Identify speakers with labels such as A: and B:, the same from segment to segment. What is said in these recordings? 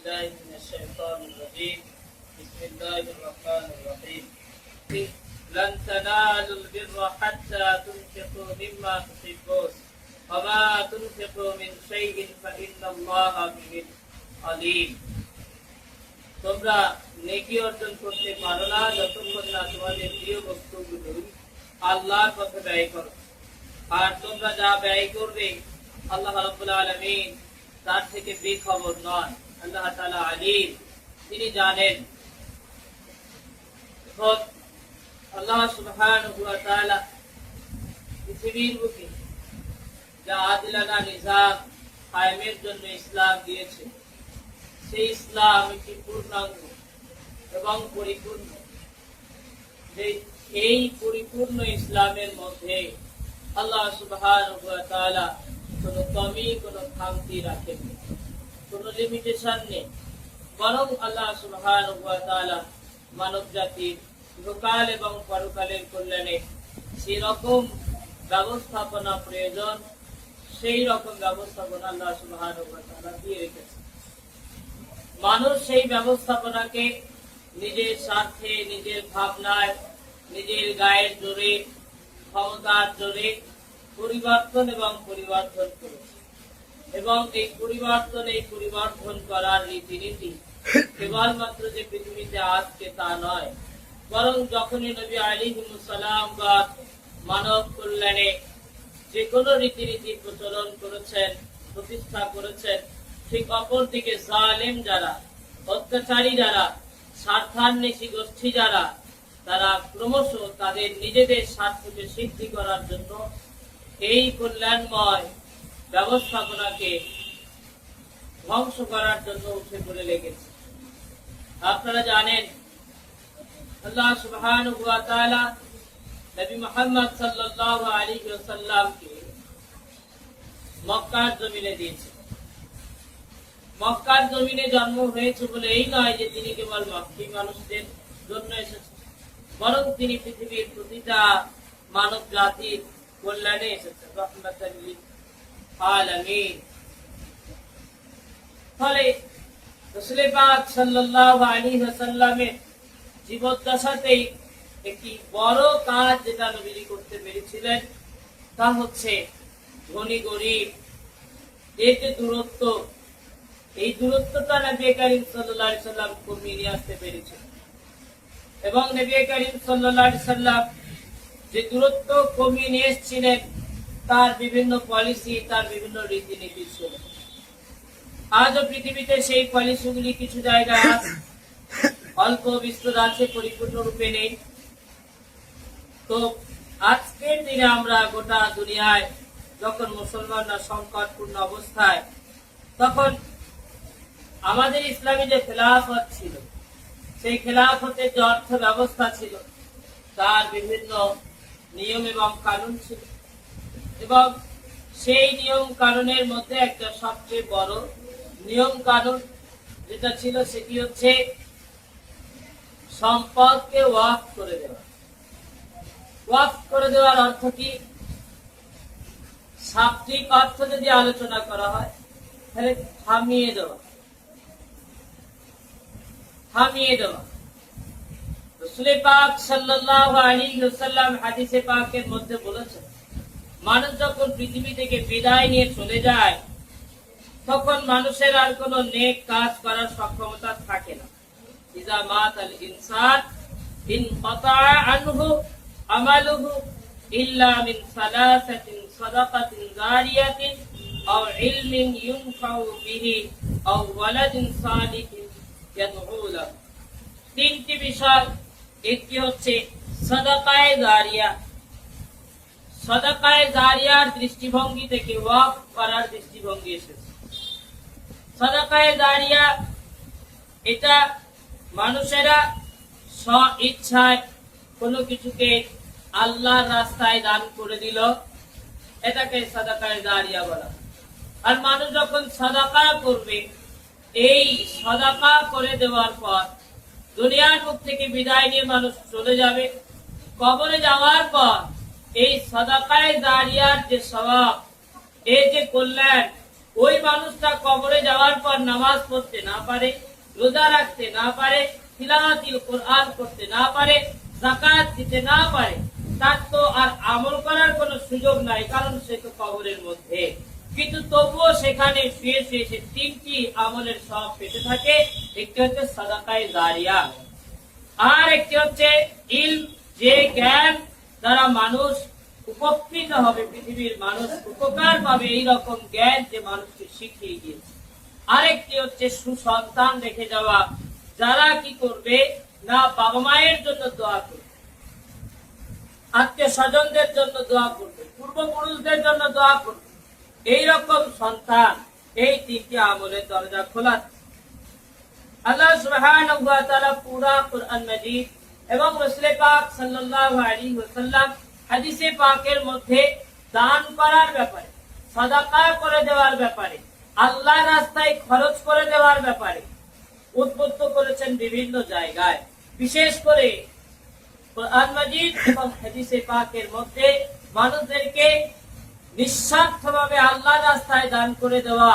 A: بالله من الشيطان الرجيم بسم الله الرحمن الرحيم لن تنالوا البر حتى تنفقوا مما تحبون وما تنفقوا من شيء فإن الله به عليم তোমরা নেকি অর্জন করতে পারো না যতক্ষণ না তোমাদের প্রিয় বস্তুগুলো আল্লাহর পথে ব্যয় করো আর তোমরা যা ব্যয় করবে আল্লাহ রাব্বুল আলামিন তার থেকে বেখবর নন আল্লাহ তাআলা আলিম তিনি জানেন আল্লাহ সুবহানাহু ওয়া তাআলা পৃথিবীর বুকে যা আদিলানা নিজাম কায়েমের জন্য ইসলাম দিয়েছে সেই ইসলাম একটি পূর্ণাঙ্গ এবং পরিপূর্ণ এই পরিপূর্ণ ইসলামের মধ্যে আল্লাহ সুবহানাহু ওয়া তাআলা কোনো কমি কোনো খামতি রাখেন কোনো লিমিটেশন নেই বরং আল্লাহ সুবহানাহু ওয়া তাআলা মানব জাতির ইহকাল এবং পরকালের কল্যাণে সেই রকম ব্যবস্থাপনা প্রয়োজন সেই রকম ব্যবস্থাপনা আল্লাহ সুবহানাহু ওয়া তাআলা দিয়ে রেখেছেন মানুষ সেই ব্যবস্থাপনাকে নিজের স্বার্থে নিজের ভাবনায় নিজের গায়ের জোরে ক্ষমতার জোরে পরিবর্তন করেছে এবং এই পরিবর্তন করার রীতিনীতি কেবলমাত্র যে পৃথিবীতে আজকে তা নয় বরং যখনই নবী আলাইহিস সালাম মানব কল্যাণে যে কোনো রীতিনীতির প্রচলন করেছেন প্রতিষ্ঠা করেছেন ঠিক অপর দিকে জালেম যারা অত্যাচারী যারা স্বার্থান্বেষী গোষ্ঠী যারা তারা ক্রমশ তাদের নিজেদের স্বার্থকে সিদ্ধি করার জন্য এই কল্যাণময় ব্যবস্থাপনাকে ধ্বংস করার জন্য উঠে পড়ে লেগেছে আপনারা জানেন আল্লাহ সুবহানাহু ওয়া তাআলা নবী মুহাম্মদ সাল্লাল্লাহু আলাইহি ওয়াসাল্লামকে মক্কার জমিনে দিয়েছেন মক্কার জমিনে জন্ম হয়েছে বলে এই নয় যে তিনি কেবল মক্কি মানুষদের জন্য এসেছেন বরং তিনি পৃথিবীর প্রতিটা মানব জাতির কল্যাণে এসেছেন রাহমাতাল লিল আলামিন ফলে রাসূল পাক সাল্লাল্লাহু আলাইহি ওয়াসাল্লামের জীবদ্দশাতেই একটি বড় কাজ যেটা নবীজি করতে পেরেছিলেন তা হচ্ছে ধনী গরিব এর যে দূরত্ব এই দূরত্বটা নবী করিম সাল্লাল্লাহু আলাইহি সাল্লাম কমিয়ে নিয়ে আসতে পেরেছেন এবং নবী করিম সাল্লাল্লাহু আলাইহি সাল্লাম যে দূরত্ব কমিয়ে নিয়ে এসেছিলেন তার বিভিন্ন পলিসি তার বিভিন্ন রীতিনীতি ছিল আজও পৃথিবীতে সেই পলিসিগুলি কিছু জায়গায় অল্প বিস্তর আছে পরিপূর্ণরূপে নেই তো আজকের দিনে আমরা গোটা দুনিয়ায় যখন মুসলমানরা সংকটপূর্ণ অবস্থায় তখন আমাদের ইসলামী যে খেলাফত ছিল সেই খেলাফতের যে অর্থ ব্যবস্থা ছিল তার বিভিন্ন নিয়ম এবং কানুন ছিল এবং সেই নিয়ম কানুনের মধ্যে একটা সবচেয়ে বড় নিয়ম কানুন যেটা ছিল সেটি হচ্ছে সম্পদকে ওয়াকফ করে দেওয়া ওয়াকফ করে দেওয়ার অর্থ কি শাব্দিক অর্থ যদি আলোচনা করা হয় তাহলে থামিয়ে দেওয়া রাসূল পাক সাল্লাল্লাহু আলাইহি ওয়াসাল্লাম হাদিসে পাকের মধ্যে বলেছেন মানুষ যখন পৃথিবী থেকে বিদায় নিয়ে চলে যায় তখন মানুষের আর কোনো নেক কাজ করার সক্ষমতা থাকে না ইজা মাতাল ইনসান ইনকাতা আনহু আমালুহু ইল্লা মিন সালাসাতিন সাদাকাতিন জারিয়াতিন আও ইলমিন ইউনফাউ বিহি আও ওয়ালাদিন সালিহিন ইয়াদউ লাহু তিনটি বিষয় একটি হচ্ছে সাদাকায়ে জারিয়া সাদাকায়ে জারিয়ার দৃষ্টিভঙ্গি থেকে ওয়াকফ করার দৃষ্টিভঙ্গি এসেছে সাদাকায়ে জারিয়া এটা মানুষেরা স্ব-ইচ্ছায় কোনো কিছুকে আল্লাহর রাস্তায় দান করে দিল এটাকে সাদাকায়ে জারিয়া বলা আর মানুষ যখন সাদাকা করবে এই সাদাকা করে দেওয়ার পর দুনিয়ার মুখ থেকে বিদায় নিয়ে মানুষ চলে যাবে কবরে যাওয়ার পর এই সাদাকায়ে জারিয়ার যে সওয়াব এই যে কল্যাণ ওই মানুষটা কবরে যাওয়ার পর নামাজ পড়তে না পারে, রোজা রাখতে না পারে, তিলাওয়াতুল কোরআন করতে না পারে, যাকাত দিতে না পারে, তার তো আর আমল করার কোনো সুযোগ নাই, কারণ সে তো কবরের মধ্যে। কিন্তু তবুও সেখানে শুয়ে শুয়ে সে তিনটি আমলের সব পেতে থাকে। একটি হচ্ছে সাদাকায়ে জারিয়া, আর একটি হচ্ছে ইলম, যে জ্ঞান দ্বারা মানুষ উপকৃত হবে, পৃথিবীর মানুষ উপকার পাবে, এইরকম জ্ঞান যে মানুষকে শিখিয়ে দিয়েছে। আরেকটি হচ্ছে সুসন্তান রেখে যাওয়া, যারা কি করবে না বাবা মায়ের জন্য দোয়া করবে, আত্মীয় স্বজনদের জন্য দোয়া করবে, পূর্বপুরুষদের জন্য দোয়া করবে। এইরকম সন্তান, এই তিনটি আমলের দরজা খোলা। আল্লাহ সুবহানাহু ওয়া তাআলা পুরা কুরআন মাজিদ এবং রাসূল পাক সাল্লাল্লাহু আলাইহি ওয়াসাল্লাম হাদিসে পাকের মধ্যে দান করার ব্যাপারে, সাদাকা করে দেওয়ার ব্যাপারে, আল্লাহর রাস্তায় খরচ করে দেওয়ার ব্যাপারে উদ্বুদ্ধ করেছেন বিভিন্ন জায়গায়। বিশেষ করে কুরআন মাজিদ এবং হাদিসে পাকের মধ্যে মানুষদেরকে নিঃস্বার্থভাবে আল্লাহর রাস্তায় দান করে দেওয়া,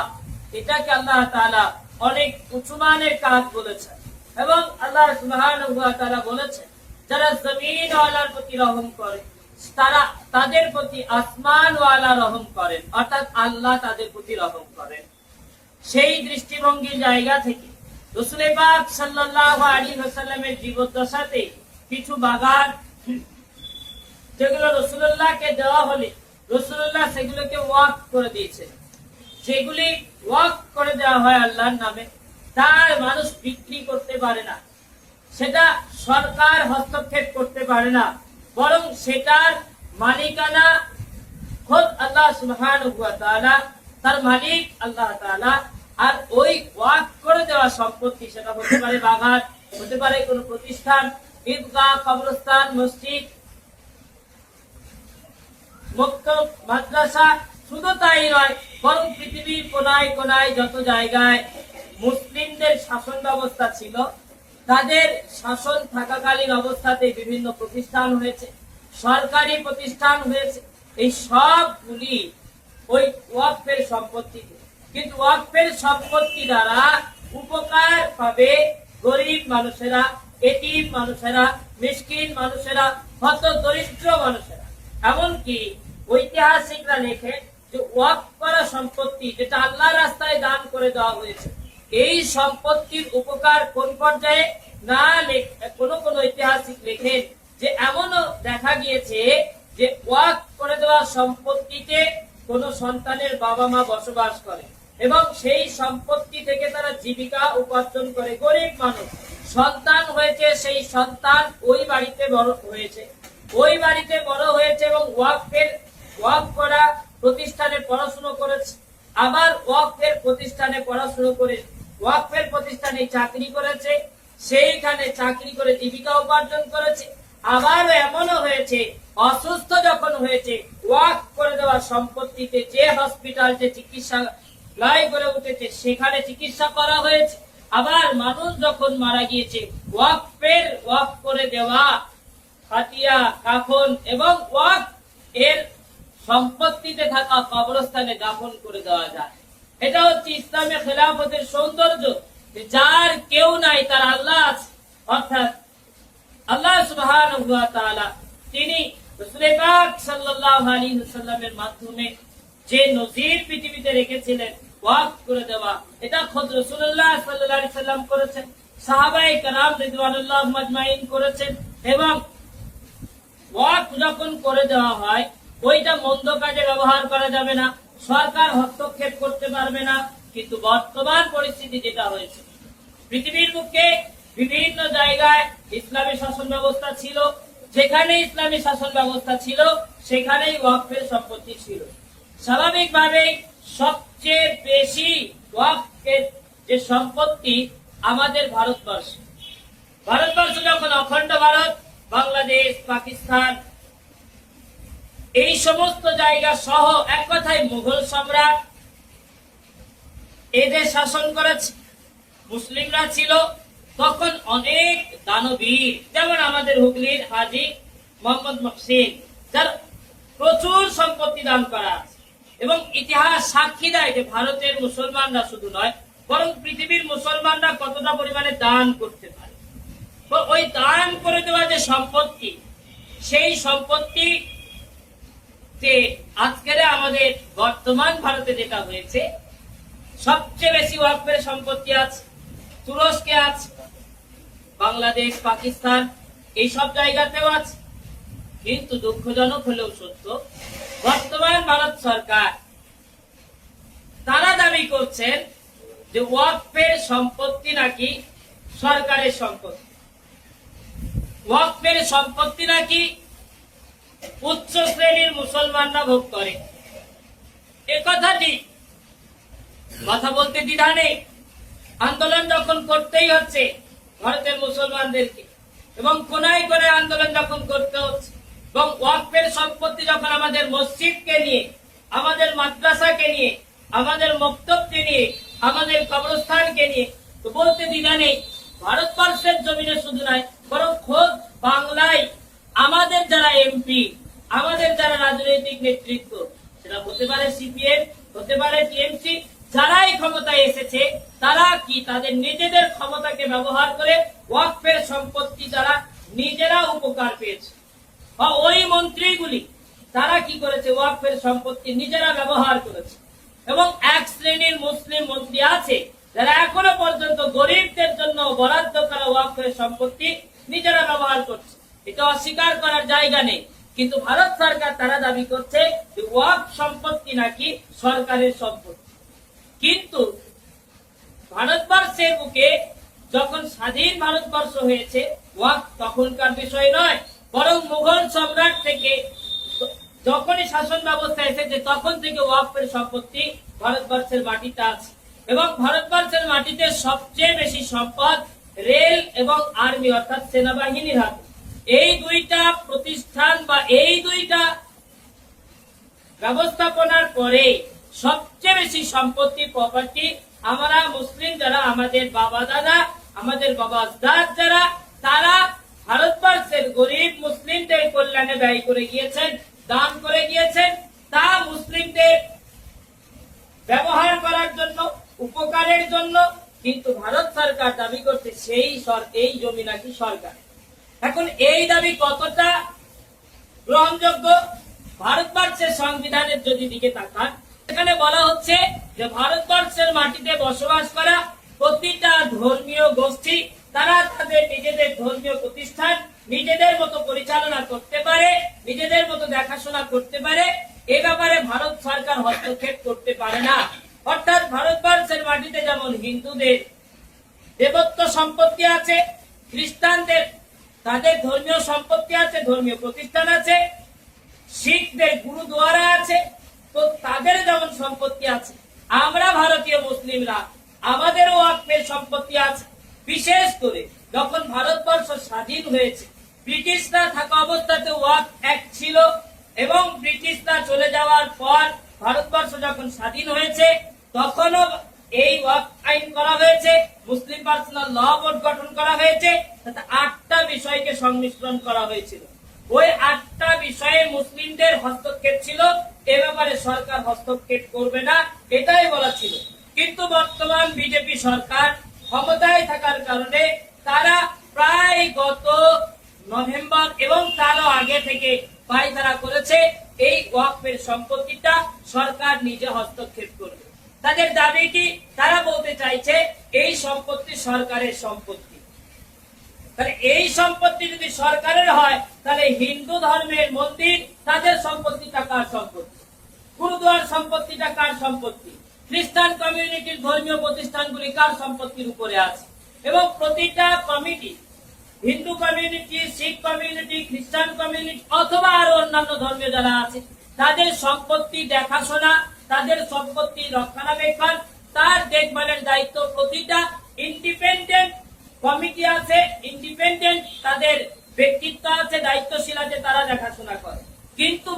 A: এটাকে আল্লাহ তাআলা অনেক উঁচু মানের কাজ বলেছেন। এবং আল্লাহ সুবহানাহু ওয়া তাআলা বলেছেন, যারা জমিন ওয়ালার প্রতি রহম করে তাদের প্রতি আসমান ওয়ালা রহম করেন, অর্থাৎ আল্লাহ তাদের প্রতি রহম করেন। সেই দৃষ্টিভঙ্গির জায়গা থেকে রাসূল পাক সাল্লাল্লাহু আলাইহি ওয়াসাল্লামের জীবদ্দশাতে কিছু বাগান, যেগুলো রাসূলুল্লাহকে দেওয়া হলে রাসূলুল্লাহ সেগুলোকে ওয়াকফ করে দিয়েছেন, সেগুলি ওয়াকফ করে দেওয়া হয় আল্লাহর নামে। তার মানুষ বিক্রি করতে পারে না, সেটা সরকার হস্তক্ষেপ করতে পারে না, বরং সেটার মালিকানা খোদ আল্লাহ সুবহানাহু ওয়া তাআলা, তার মালিক আল্লাহ তাআলা। আর ওই ওয়াকফ করে দেওয়া সম্পত্তি, সেটা হতে পারে বাগান, হতে পারে কোনো প্রতিষ্ঠান, ঈদগাহ, কবরস্থান, মসজিদ, মক্তব, মাদ্রাসা, শুধু তাই নয়, বরং পৃথিবীর কোনায় কোনায় যত জায়গায় মুসলিমদের শাসন ব্যবস্থা ছিল, তাদের শাসন থাকাকালীন অবস্থাতে বিভিন্ন প্রতিষ্ঠান হয়েছে, সরকারি প্রতিষ্ঠান হয়েছে। এই সবগুলি ওই ওয়াকফের সম্পত্তি। কিন্তু ওয়াকফের সম্পত্তি দ্বারা উপকার পাবে গরিব মানুষেরা, এতিম মানুষেরা, মিসকিন মানুষেরা, হত দরিদ্র মানুষেরা। এমনকি ঐতিহাসিকরা লেখে যে ওয়াকফ করা সম্পত্তি, যেটা আল্লাহর রাস্তায় দান করে দেওয়া হয়েছে, এই সম্পত্তির উপকার কোন পর্যায়ে না, কোন কোন ঐতিহাসিক লেখেন যে এমনও দেখা গিয়েছে যে ওয়াকফ করে দেওয়া সম্পত্তিতে কোন সন্তানের বাবা মা বসবাস করে এবং সেই সম্পত্তি থেকে তারা জীবিকা উপার্জন করে। গরিব মানুষ, সন্তান হয়েছে, সেই সন্তান ওই বাড়িতে বড় হয়েছে, ওই বাড়িতে বড় হয়েছে এবং ওয়াকফ করা প্রতিষ্ঠানে পড়াশোনা করেছে, আবার ওয়াকফের প্রতিষ্ঠানে পড়াশোনা করে ওয়াকফের প্রতিষ্ঠানে চাকরি করেছে, সেইখানে চাকরি করে জীবিকা উপার্জন করেছে। আবার এমনও হয়েছে অসুস্থ যখন হয়েছে, ওয়াকফ করে দেওয়া সম্পত্তিতে যে হসপিটাল, যে চিকিৎসালয় গড়ে উঠেছে, সেখানে চিকিৎসা করা হয়েছে। আবার মানুষ যখন মারা গিয়েছে, ওয়াকফ করে দেওয়া খাটিয়া, কাফন এবং ওয়াকফ এর সম্পত্তিতে থাকা কবরস্থানে দাফন করে দেওয়া যায়। এটা হচ্ছে ইসলামে খেলাফতের সৌন্দর্য। যার কেউ নাই, তার আল্লাহ আছে, অর্থাৎ আল্লাহ সুবহানাহু ওয়া তাআলা তিনি রাসূল পাক সাল্লাল্লাহু আলাইহি ওয়াসাল্লামের মাধ্যমে যে নজির পৃথিবীতে রেখেছিলেন ওয়াকফ করে দেওয়া, এটা খোদ রাসূলুল্লাহ সাল্লাল্লাহু আলাইহি ওয়াসাল্লাম করেছেন, সাহাবায়ে কেরাম রিদওয়ানুল্লাহ আজমাইন করেছেন। এবং ওয়াকফ যখন করে দেওয়া হয়, ওইটা মন্দ কাজে ব্যবহার করা যাবে না, সরকার হস্তক্ষেপ করতে পারবে না। কিন্তু বর্তমান পরিস্থিতি যেটা হয়েছে, পৃথিবীর বুকে বিভিন্ন জায়গায় ইসলামী শাসন ব্যবস্থা ছিল, যেখানে ইসলামী শাসন ব্যবস্থা ছিল সেখানেই ওয়াকফের সম্পত্তি ছিল। স্বাভাবিকভাবে সবচেয়ে বেশি ওয়াকফের যে সম্পত্তি আমাদের ভারতবর্ষ যখন অখণ্ড ভারত, বাংলাদেশ, পাকিস্তান, এই সমস্ত জায়গা সহ এক কথায় মুঘল সম্রাট এদের শাসন করেছে, মুসলিমরা ছিল। তখন অনেক দানবীর, যেমন আমাদের হুগলির হাজী মোহাম্মদ মহসিন, যার প্রচুর সম্পত্তি দান করা আছে, এবং ইতিহাস সাক্ষী দেয় যে ভারতের মুসলমানরা শুধু নয় বরং পৃথিবীর মুসলমানরা কতটা পরিমাণে দান করতে পারে। তো ওই দান করে দেওয়া যে সম্পত্তি, সেই সম্পত্তি যে আজকের আমাদের বর্তমান ভারতে যেটা হয়েছে, সবচেয়ে বেশি ওয়াকফের সম্পত্তি আছে তুরস্কে, আছে বাংলাদেশ, পাকিস্তান, এই সব জায়গাতেও আছে। কিন্তু দুঃখজনক হলেও সত্য, বর্তমান ভারত সরকার তারা দাবি করছেন যে ওয়াকফের সম্পত্তি নাকি সরকারের সম্পত্তি, ওয়াকফের সম্পত্তি নাকি উচ্চ শ্রেণীর মুসলমানরা ভোগ করে। এ কথাটি কথা বলতে দ্বিধা নেই। আন্দোলন যখন করতেই হচ্ছে ভারতের মুসলমানদেরকে, এবং কোনায় কোনায় আন্দোলন যখন করতে হচ্ছে, এবং ওয়াকফের সম্পত্তি যখন আমাদের মসজিদকে নিয়ে, আমাদের মাদ্রাসাকে নিয়ে, আমাদের মক্তবকে নিয়ে, আমাদের কবরস্থানকে নিয়ে, তো বলতে দ্বিধা নেই ভারতবর্ষের জমিনে শুধু নয় বরং খোদ বাংলায় আমাদের যারা এমপি, আমাদের যারা রাজনৈতিক নেতৃত্ব, সেটা হতে পারে সিপিএম, হতে পারে টিএমসি, যারাই ক্ষমতায় এসেছে তারা কি তাদের নিজেদের ক্ষমতাকে ব্যবহার করে ওয়াকফের সম্পত্তি দ্বারা নিজেরা উপকার পেয়েছে, বা ওই মন্ত্রীগুলি তারা কি করেছে ওয়াকফের সম্পত্তি নিজেরা ব্যবহার করেছে। এবং এক শ্রেণীর মুসলিম মন্ত্রী আছে যারা এখনো পর্যন্ত গরিবদের জন্য বরাদ্দ করা ওয়াকফের সম্পত্তি নিজেরা ব্যবহার করছে, এটা অস্বীকার করার জায়গা নেই। কিন্তু ভারত সরকার তারা দাবি করছে যে ওয়াকফ সম্পত্তি নাকি সরকারের সম্পত্তি। কিন্তু ভারতবর্ষের বুকে যখন স্বাধীন ভারতবর্ষ হয়েছে, ওয়াকফ তখনকার বিষয় নয়, বরং মুঘল সম্রাট থেকে যখনই শাসন ব্যবস্থা এসেছে তখন থেকে ওয়াকফের সম্পত্তি ভারতবর্ষের মাটিতে আছে। এবং ভারতবর্ষের মাটিতে সবচেয়ে বেশি সম্পদ রেল এবং আর্মি অর্থাৎ সেনাবাহিনীর হাতে। এই দুইটা প্রতিষ্ঠান বা এই দুইটা ব্যবস্থাপনার পরে সবচেয়ে বেশি সম্পত্তি, প্রপার্টি আমরা মুসলিম যারা, আমাদের বাবা দাদা, আমাদের বাবা আজদাদ যারা, তারা ভারতবর্ষের গরিব মুসলিমদের কল্যাণে ব্যয় করে গিয়েছেন, দান করে গিয়েছেন। তা মুসলিমদের ব্যবহার করার জন্য, উপকারের জন্য। কিন্তু ভারত সরকার দাবি করছে এই জমি নাকি সরকার। এখন এই দাবি কতটা গ্রহণযোগ্য? ভারতবর্ষের সংবিধানের যদি দিকে তাকান, এখানে বলা হচ্ছে যে ভারতবর্ষের মাটিতে বসবাস করা প্রতিটা ধর্মীয় গোষ্ঠী তারা তাদের নিজেদের ধর্মীয় প্রতিষ্ঠান নিজেদের মতো পরিচালনা করতে পারে, নিজেদের মতো দেখাশোনা করতে পারে। এ ব্যাপারে ভারত সরকার হস্তক্ষেপ করতে পারে না। অর্থাৎ ভারতবর্ষের মাটিতে যেমন হিন্দুদের দেবত্ব সম্পত্তি আছে, খ্রিস্টানদের তাদের ধর্মীয় সম্পত্তি আছে, ধর্মীয় প্রতিষ্ঠান আছে, শিখদের গুরুদুয়ারা আছে, তো তাদের যেমন সম্পত্তি আছে, আমরা ভারতীয় মুসলিমরা আমাদেরও ওয়াকফের সম্পত্তি আছে। বিশেষ করে যখন ভারতবর্ষ স্বাধীন হয়েছে, ব্রিটিশরা থাকা অবস্থাতে ওয়াকফ অ্যাক্ট ছিল, এবং ব্রিটিশরা চলে যাওয়ার পর ভারতবর্ষ যখন স্বাধীন হয়েছে তখনও এই ওয়াকফ আইন করা হয়েছে, মুসলিম পার্সোনাল ল বোর্ড গঠন করা হয়েছে, তাতে 8টা বিষয়কে সংমিশ্রণ করা হয়েছিল। ওই 8টা বিষয়ে মুসলিমদের হস্তক্ষেপ ছিল, এ ব্যাপারে সরকার হস্তক্ষেপ করবে না, এটাই বলা ছিল। কিন্তু বর্তমান বিজেপি সরকার ক্ষমতায় থাকার কারণে তারা প্রায় গত নভেম্বর এবং তারও আগে থেকে পায়তারা করেছে এই ওয়াকফের সম্পত্তিটা সরকার নিজে হস্তক্ষেপ করবে। তাদের দাবি কি? তারা বলতে চাইছে এই সম্পত্তি সরকারের সম্পত্তি। তাহলে এই সম্পত্তি যদি সরকারের হয়, তাহলে হিন্দু ধর্মের মন্দির তাদের সম্পত্তিটা কার সম্পত্তি? গুরুদুয়ার সম্পত্তিটা কার সম্পত্তি? খ্রিস্টান কমিউনিটির ধর্মীয় প্রতিষ্ঠানগুলি কার সম্পত্তির উপরে আছে? এবং প্রতিটা কমিটি, হিন্দু কমিউনিটি, শিখ কমিউনিটি, খ্রিস্টান কমিউনিটি অথবা আরো অন্যান্য ধর্মীয় যারা আছে, তাদের সম্পত্তি দেখাশোনা, তাদের সম্পত্তি রক্ষণাবেক্ষণ, তার দেখভালের দায়িত্ব প্রতিটা ইন্ডিপেন্ডেন্ট কমিটি আছে, ইন্ডিপেন্ডেন্ট তাদের ব্যক্তিত্ব আছে, দায়িত্বশীল আছে, তারা দেখাশোনা করে। কিন্তু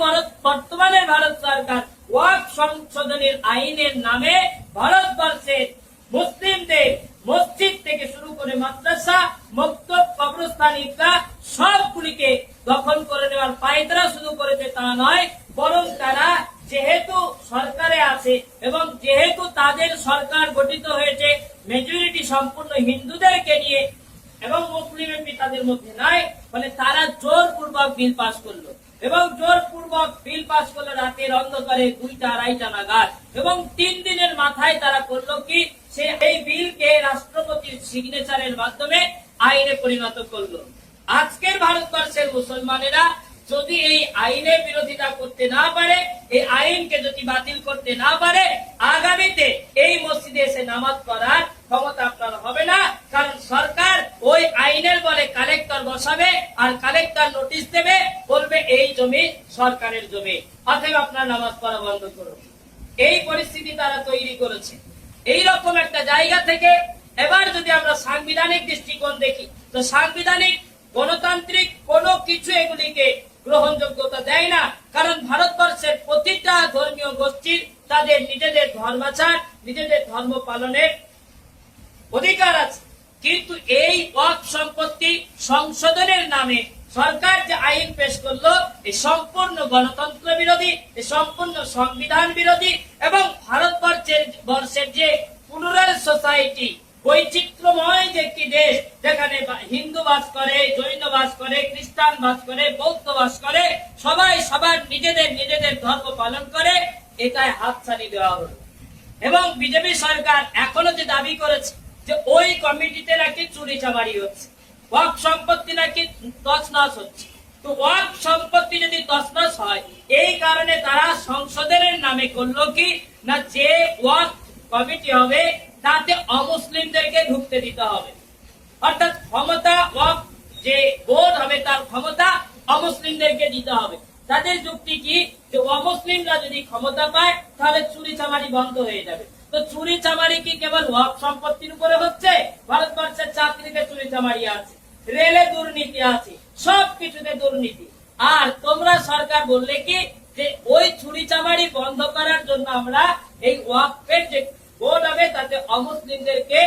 A: বর্তমানে ভারত সরকার ওয়াকফ সংশোধনের আইনের নামে ভারতবর্ষের মুসলিমদের মসজিদ থেকে শুরু করে মাদ্রাসা, মক্তব, কবরস্থান, ঈদগাহ সবগুলিকে দখল করে নেওয়ার পায়তারা শুরু করেছে। তা নয়, বরং তারা যেহেতু সরকার সম্পূর্ণ হিন্দুদেরকে নিয়ে এবং মুসলিম এমপি তাদের মধ্যে নাই, মানে তারা জোরপূর্বক বিল পাস করলো এবং জোরপূর্বক বিল পাস করলো রাতের অন্ধকারে 2টা-2:30টা নাগাদ, এবং 3 দিনের মাথায় তারা করলো কি, সে এই বিলকে রাষ্ট্রপতির সিগনেচারের মাধ্যমে আইনে পরিণত করলো। আজকের ভারতবর্ষের মুসলমানেরা যদি এই আইনের বিরোধিতা করতে না পারে, এই আইনকে যদি বাতিল করতে না পারে, আগামীতে এই মসজিদে এসে নামাজ পড়ার ক্ষমতা আপনার হবে না। কারণ সরকার ওই আইনের বলে কালেক্টর বসাবে আর কালেক্টর নোটিশ দেবে, বলবে এই জমি সরকারের জমি, অতএব আপনার নামাজ পড়া বন্ধ করুন। এই পরিস্থিতি তারা তৈরি করেছে। এই রকম একটা জায়গা থেকে এবার যদি আমরা সাংবিধানিক দৃষ্টিকোণ দেখি, তো সাংবিধানিক গণতান্ত্রিক কোনো কিছু এগুলিকে গ্রহণযোগ্যতা দেয় না। কারণ ভারতবর্ষের প্রতিটা ধর্মীয় গোষ্ঠীর তাদের নিজেদের ধর্মাচার, নিজেদের ধর্ম পালনের অধিকার আছে। কিন্তু এই ওয়াকফ সম্পত্তি সংশোধনের নামে সরকার যে আইন পেশ করলো, এই সম্পূর্ণ গণতন্ত্র বিরোধী, এই সম্পূর্ণ সংবিধান বিরোধী, এবং ভারতবর্ষের যে প্লুরাল সোসাইটি, বৈচিত্র্যময় যে একটি দেশ, যেখানে হিন্দু বাস করে, জৈন বাস করে, খ্রিস্টান বাস করে, বৌদ্ধ বাস করে, সবাই সবার নিজেদের ধর্ম পালন করে, এটাই হাতছানি দেওয়া হলো। এবং বিজেপি সরকার এখনো যে দাবি করেছে যে ওই কমিটিতে নাকি চুরি চামারি হচ্ছে, ওয়াকফ সম্পত্তি নাকি তছনছ হচ্ছে। তো ওয়াকফ সম্পত্তি যদি তছনছ হয়, এই কারণে তারা সংশোধনের নামে করলো কি না, যে ওয়াকফ কমিটি হবে তাতে অমুসলিমদেরকে ঢুকতে দিতে হবে, অর্থাৎ ক্ষমতা ওয়াকফ যে বোর্ড হবে তার ক্ষমতা অমুসলিমদেরকে দিতে হবে। তাদের যুক্তি কি, যে অমুসলিমরা যদি ক্ষমতা পায় তাহলে চুরি চামারি বন্ধ হয়ে যাবে। তো চুরি চামারি কি কেবল ওয়াকফ সম্পত্তির উপরে হচ্ছে? ভারতবর্ষের চাকরিতে চুরি চামারি আছে, রেলে দুর্নীতি আছে, সবকিছুতে দুর্নীতি। আর তোমরা সরকার বললে কি যে ওই চুরি চামারি বন্ধ করার জন্য আমরা এই ওয়াকফের যে বোর্ড হবে তাতে অমুসলিমদেরকে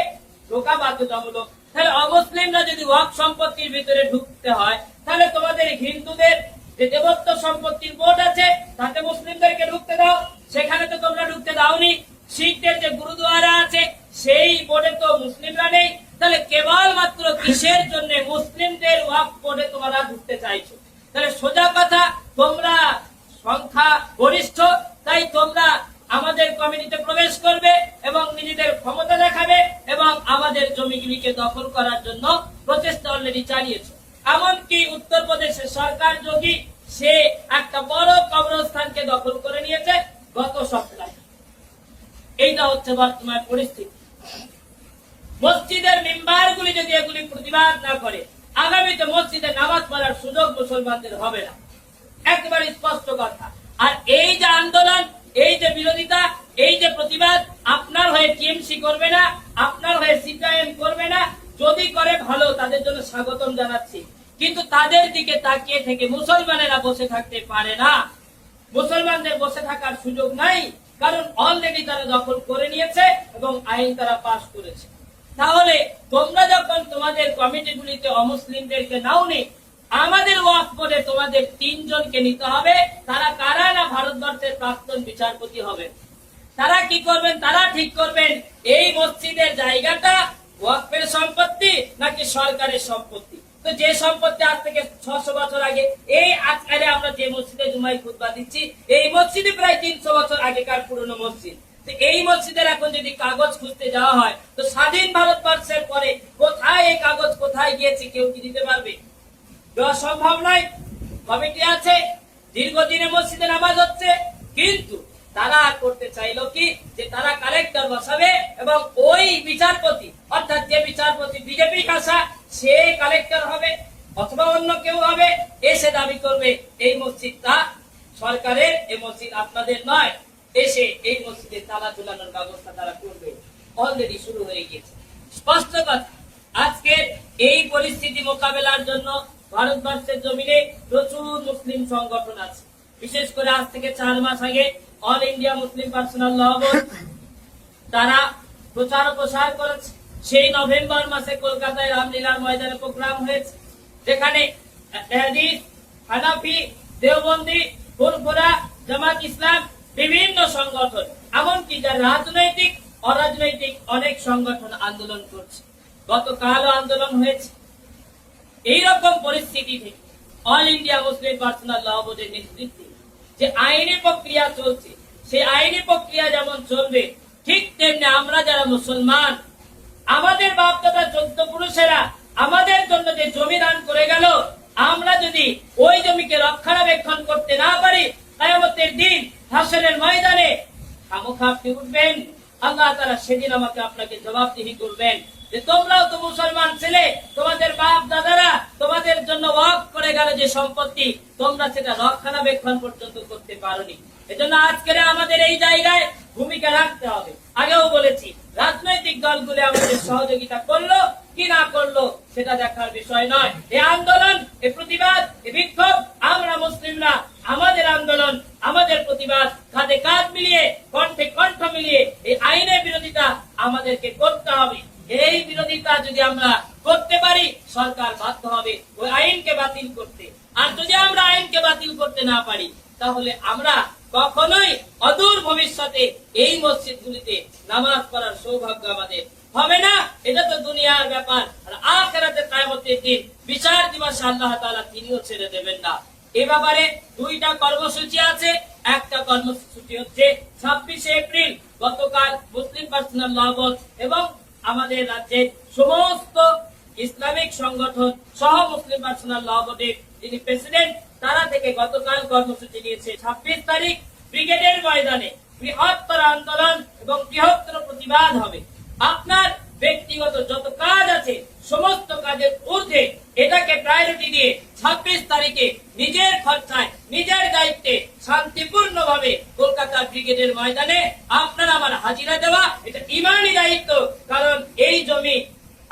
A: ঢোকা বাধ্যতামূলক। তাহলে অমুসলিমরা যদি ওয়াকফ সম্পত্তির ভিতরে ঢুকতে হয়, তাহলে তোমাদের হিন্দুদের যে দেবত্ব সম্পত্তির বোর্ড আছে তাতে মুসলিমদেরকে ঢুকতে দাও, সেখানে তো তোমরা ঢুকতে দাওনি। শিখদের যে গুরুদুয়ারা আছে সেই বোর্ডে তো মুসলিমরা নেই, তাহলে কেবলমাত্র কিসের জন্য মুসলিমদের ওয়াকফ বোর্ডে তোমরা ঢুকতে চাইছো? তাহলে সোজা কথা, তোমরা সংখ্যা গরিষ্ঠ, তাই তোমরা আমাদের কমিটিতে প্রবেশ করবে এবং নিজেদের ক্ষমতা দেখাবে এবং আমাদের জমিগুলিকে দখল করার জন্য প্রচেষ্টা অলরেডি চালিয়েছে। এমনকি উত্তরপ্রদেশের সরকার যোগী সে একটা বড় কবরস্থানকে দখল করে নিয়েছে গত সপ্তাহে। এইটা হচ্ছে বর্তমান পরিস্থিতি। মসজিদের মেম্বারগুলি যদি এগুলি প্রতিবাদ না করে, আগামীতে মসজিদে নামাজ পড়ার সুযোগ মুসলমানদের হবে না, একেবারে স্পষ্ট কথা। আর এই যে আন্দোলন, এই যে বিরোধিতা, এই যে প্রতিবাদ, আপনার হয়ে টিএমসি করবে না, আপনার হয়ে সিপিআইএম করবে না। যদি করে ভালো, তাদের জন্য স্বাগতম জানাচ্ছি, কিন্তু তাদের দিকে তাকিয়ে থেকে মুসলমানেরা বসে থাকতে পারে না। মুসলমানদের বসে থাকার সুযোগ নাই, কারণ অলরেডি তারা দখল করে নিয়েছে এবং আইন তারা পাশ করেছে। তাহলে তোমরা যখন তোমাদের কমিটিগুলিতে অমুসলিমদেরকে নাওনি, আমাদের ওয়াকফ বোর্ডে তোমাদের 3 জনকে নিতে হবে। তারা কারা? না ভারতবর্ষের প্রাক্তন বিচারপতি হবেন। তারা কি করবেন? তারা ঠিক করবেন এই মসজিদের জায়গাটা ওয়াকফের সম্পত্তি নাকি সরকারের সম্পত্তি। তো যে সম্পত্তি আজ থেকে 600 বছর আগে, এই আজকালে আমরা যে মসজিদে জুমাই খুতবা দিচ্ছি, এই মসজিদে প্রায় 300 বছর আগেকার পুরনো মসজিদ। তো এই মসজিদের এখন যদি কাগজ খুঁজতে যাওয়া হয়, তো স্বাধীন ভারতবর্ষের পরে কোথায় এই কাগজ কোথায় গিয়েছে কেউ কি দিতে পারবে? দেওয়া সম্ভব নয়। কমিটি আছে, দীর্ঘদিনে মসজিদে নামাজ হচ্ছে, কিন্তু তারা করতে চাইলো কি যে তারা কালেক্টর বসাবে এবং ওই বিচারপতি, অর্থাৎ যে বিচারপতি বিজেপি কাসা, সে কালেক্টর হবে অথবা অন্য কেউ হবে, এসে দাবি করবে এই মসজিদটা সরকারের, এই মসজিদ আপনাদের নয়। এসে এই মসজিদে তালা ঝুলানোর ব্যবস্থা তারা করবে। অলরেডি শুরু হয়ে গিয়েছে। স্পষ্ট কথা, আজকে এই পরিস্থিতি মোকাবেলার জন্য ভারতবর্ষের জমিনে প্রচুর মুসলিম সংগঠন আছে। বিশেষ করে আজ থেকে 4 মাস আগে অল ইন্ডিয়া মুসলিম পার্সোনাল ল বোর্ড তারা প্রচার প্রসার করেছে। সেই নভেম্বর মাসে কলকাতায় রামলীলার ময়দানে প্রোগ্রাম হয়েছে, যেখানে হাদিস, হানাফি, দেওবন্দি, ফুরফুরা, জামাত ইসলাম, বিভিন্ন সংগঠন, এমনকি যারা রাজনৈতিক অরাজনৈতিক অনেক সংগঠন আন্দোলন করছে। গতকালও আন্দোলন হয়েছে। এইরকম পরিস্থিতি থেকে অল ইন্ডিয়া মুসলিম পার্সোনাল ল বোর্ডের নেতৃত্বে যে আইনি প্রক্রিয়া চলছে, সেই আইনি প্রক্রিয়া যেমন চলবে, ঠিক তেমনি আমরা যারা মুসলমান, আমাদের বাপদাদা 14 পুরুষেরা আমাদের জন্য যে জমি দান করে গেল, আমরা যদি ওই জমিকে রক্ষণাবেক্ষণ করতে না পারি, কিয়ামতের দিন হাসরের ময়দানে খামোখা আপনি উঠবেন, আল্লাহ তাআলা সেদিন আমাকে আপনাকে জবাবদিহি করবেন যে তোমরাও তো মুসলমান ছেলে, তোমাদের বাপ দাদারা তোমাদের জন্য ওয়াকফ করে গেল যে সম্পত্তি, তোমরা সেটা রক্ষণাবেক্ষণ পর্যন্ত করতে পারোনি। এজন্য আজকের আমাদের এই জায়গায় ভূমিকা রাখতে হবে। আগেও বলেছি, রাজনৈতিক দলগুলো আমাদের সহযোগিতা করলো কি না করলো সেটা দেখার বিষয় নয়। এই আন্দোলন, এই প্রতিবাদ, এই বিক্ষোভ, আমরা মুসলিমরা আমাদের আন্দোলন, আমাদের প্রতিবাদ কাঁধে কাঁধ মিলিয়ে, কণ্ঠে কণ্ঠ মিলিয়ে এই আইনের বিরোধিতা আমাদেরকে করতে হবে। এই বিরোধিতা যদি আমরা করতে পারি, সরকার বাধ্য হবে ওই আইনকে বাতিল করতে। আর যদি আমরা আইনকে বাতিল করতে না পারি, তাহলে আমরা কখনোই অদূর ভবিষ্যতে এই মসজিদগুলিতে নামাজ পড়ার সৌভাগ্য আমাদের হবে না। এটা তো দুনিয়ার ব্যাপার, আর আখিরাতে কিয়ামতের দিন বিচার দিবসে আল্লাহ তাআলা তিনিও ছেড়ে দেবেন না। এই ব্যাপারে দুইটা কর্মসূচি আছে। একটা কর্মসূচি হচ্ছে 26 এপ্রিল, গতকাল মুসলিম পার্সোনাল ল বোর্ড এবং আমাদের রাজ্যের সমস্ত ইসলামিক সংগঠন সহ মুসলিম পার্সোনাল ল বোর্ডের যিনি প্রেসিডেন্ট, তারা থেকে গতকাল কর্মসূচি নিয়েছে 26 তারিখ ব্রিগেডের ময়দানে বৃহত্তর আন্দোলন এবং বৃহত্তর প্রতিবাদ হবে। আপনার ব্যক্তিগত যত কাজ আছে, সমস্ত কাজের ঊর্ধ্বে এটাকে প্রায়োরিটি দিয়ে 26 তারিখে নিজের খরচায়, নিজের দায়িত্বে শান্তিপূর্ণভাবে কলকাতা ব্রিগেডের ময়দানে আপনার আমার হাজিরা দেওয়া, এটা ইমানি দায়িত্ব। কারণ এই জমি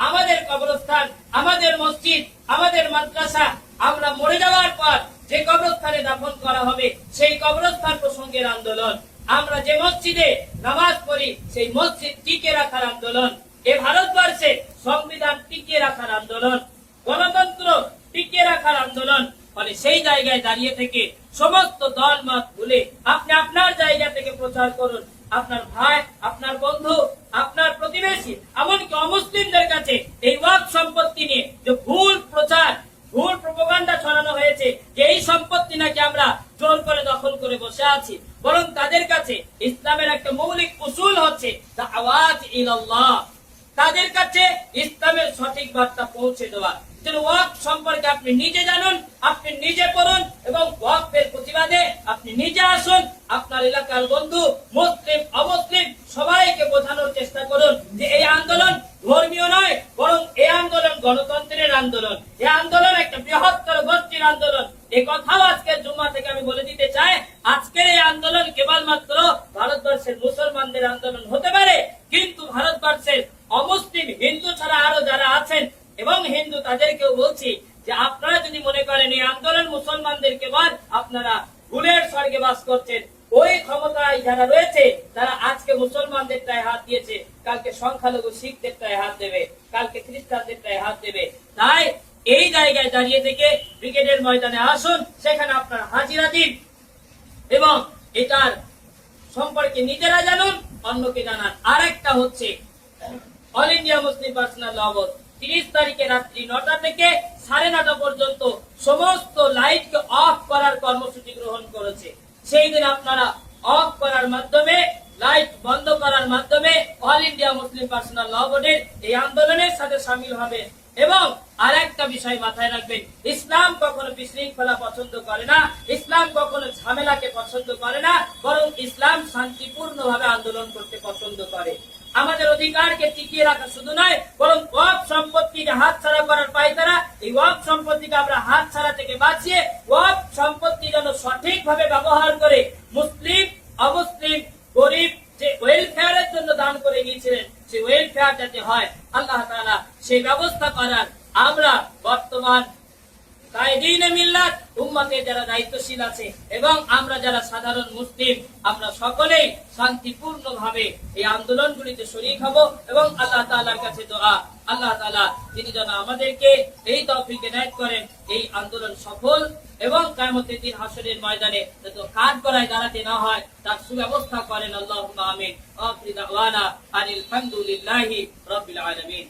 A: আমাদের কবরস্থান, আমাদের মসজিদ, আমাদের মাদ্রাসা, আমরা মরে যাওয়ার পর যে কবরস্থানে দাফন করা হবে সেই কবরস্থান প্রসঙ্গের আন্দোলন। আমরা যে মসজিদে নামাজ পড়ি সেই মসজিদ টিকে রাখার আন্দোলন। এ ভারতবর্ষে সংবিধান টিকে রাখার আন্দোলন, গণতন্ত্র টিকে রাখার আন্দোলন। ফলে সেই জায়গায় দাঁড়িয়ে থেকে সমস্ত দল মত ভুলে আপনি আপনার জায়গা থেকে প্রচার করুন। আপনার ভাই, আপনার বন্ধু, আপনার প্রতিবেশী, এমনকি অমুসলিমদের কাছে এই ওয়াকফ সম্পত্তি নিয়ে যে ভুল প্রচার, ভুল প্রোপাগান্ডা ছড়ানো হয়েছে যে এই সম্পত্তি নাকি আমরা জোর করে দখল করে বসে আছি, বরং তাদের কাছে ইসলামের একটা মৌলিক উসুল হচ্ছে দাওয়াত ইলাল্লাহ, তাদের কাছে ইসলামের সঠিক বার্তা পৌঁছে দেওয়া। ওয়াকফ সম্পর্কে আপনি নিজে জানুন, আপনি নিজে পড়ুন এবং ওয়াকফের প্রতিবাদে আপনি নিজে আসুন। আপনার এলাকার বন্ধু, মুসলিম অমুসলিম সবাইকে বোঝানোর চেষ্টা করুন যে এই আন্দোলন ধর্মীয় নয়, বরং এই আন্দোলন গণতন্ত্রের আন্দোলন, এই আন্দোলন একটা বৃহত্তর গোষ্ঠীর আন্দোলন। এই কথাও আজকের জুম্মা থেকে আমি বলে দিতে চাই। আজকের এই আন্দোলন কেবলমাত্র ভারতবর্ষের মুসলমানদের আন্দোলন হতে পারে, কিন্তু ভারতবর্ষের অমুসলিম, হিন্দু ছাড়া আরো যারা আছেন এবং হিন্দু, তাদেরকেও বলছি যে আপনারা যদি মনে করেন এই আন্দোলন মুসলমানদের কেবল, আপনারা ভুলের স্বর্গে বাস করছেন। ওই ক্ষমতায় যারা রয়েছে তারা আজকে মুসলমানদের টায় হাত দিয়েছে, কালকে সংখ্যালঘু শিখদের টায় হাত দেবে, কালকে খ্রিস্টানদের টায় হাত দেবে। তাই এই জায়গায় দাঁড়িয়ে থেকে ব্রিগেডের ময়দানে আসুন, সেখানে আপনার হাজিরা দিন এবং এটার সম্পর্কে নিজেরা জানুন, অন্যকে জানান। আরেকটা হচ্ছে অল ইন্ডিয়া মুসলিম পার্সোনাল ল বোর্ড 30 তারিখে রাত্রি 9টা থেকে 9:30 পর্যন্ত সমস্ত লাইটকে অফ করার কর্মসূচি গ্রহণ করেছে। সেই দিন আপনারা অফ করার মাধ্যমে, লাইট বন্ধ করার মাধ্যমে অল ইন্ডিয়া মুসলিম পার্সোনাল ল বোর্ডের এই আন্দোলনের সাথে সামিল হবে। এবং আরেকটা বিষয় মাথায় রাখবেন, ইসলাম কখনো বিশৃঙ্খলা পছন্দ করে না, ইসলাম কখনো ঝামেলাকে পছন্দ করে না, বরং ইসলাম শান্তিপূর্ণভাবে আন্দোলন করতে পছন্দ করে। আমাদের অধিকারকে টিকিয়ে রাখা শুধু নয়, বরং ওয়াকফ সম্পত্তিকে হাতছাড়া করার পায়তারা, এই ওয়াকফ সম্পত্তিকে আমরা হাতছাড়া থেকে বাঁচিয়ে ওয়াকফ সম্পত্তি যেন সঠিকভাবে ব্যবহার করে মুসলিম অমুসলিম গরিব যে ওয়েলফেয়ারের জন্য দান করে গিয়েছিলেন, সেই ওয়েলফেয়ার যাতে হয় আল্লাহ তাআলা সেই ব্যবস্থা করার আমরা বর্তমান কায়েদিনে মিল্লাত উম্মতের যারা দায়িত্বশীল আছে এবং আমরা যারা সাধারণ মুসলিম, আমরা সকলেই শান্তিপূর্ণভাবে এই আন্দোলনগুলিতে শরীক হব এবং আল্লাহ তাআলার কাছে দোয়া, আল্লাহ তাআলা তিনি যেন আমাদেরকে এই তৌফিক এনায়েত করেন, এই আন্দোলন সফল এবং কিয়ামতের দিন হাসরের ময়দানে যত কাজ করায় দাঁড়াতে না হয় তার সুব্যবস্থা করেন। আল্লাহুম্মা আমিন। আখিরু দাওয়ানা আনিল হামদুলিল্লাহি রাব্বিল আলামিন।